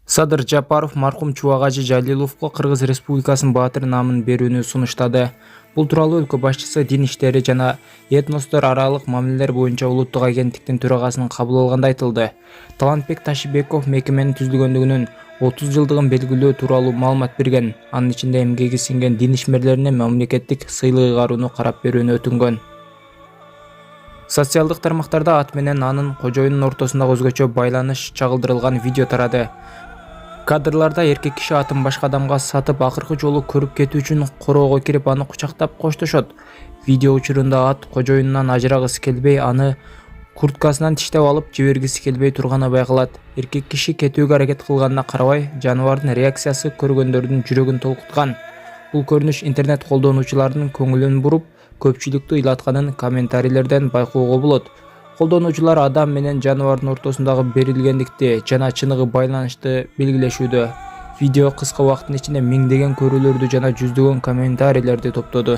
Садыр Жапаров марқұм Чубагажы Жалиловго Кыргыз Республикасынын баатыры намын берүүнү сунуштады. Бул тууралуу өлкө башчысы дин иштери жана этностор аралык мамилелер боюнча улуттук агенттиктин төрагасынын кабыл алганда айтылды. Талантбек Ташибеков мекеменин түзүлгөндүгүнүн 30 жылдыгын белгилөө тууралуу маалымат берген. Анын ичинде эмгеги сиңген дин ишмерлерине мамлекеттик сыйлык ыйгарууну карап берүүнү өтүнгөн. Социалдык тармактарда ат менен анын кожоюнун ортосундагы өзгөчө байланыш чагылдырылган видео тарады. Кадрларда эркек киши атын башка адамга сатып, акыркы жолу көрүп кетүү үчүн короого кирип, аны кучактап коштошот. Видео учурунда ат кожоюнунан ажырагысы келбей, аны курткасынан тиштеп алып жибергиси келбей турганы байкалат. Эркек киши кетүүгө аракет кылганына карабай, жаныбардын реакциясы көргөндөрдүн жүрөгүн толкуткан. Бул көрүнүш интернет колдонуучулардын көңүлүн буруп, көпчүлүктү ыйлатканын комментарийлерден байкоого болот. Колдонуучулар адам менен жаныбардын ортосундагы берилгендикти жана чыныгы байланышты белгилешүүдө. Видео кыска убакыттын ичинде миңдеген көрүүлөрдү жана жүздөгөн комментарийлерди топтоду.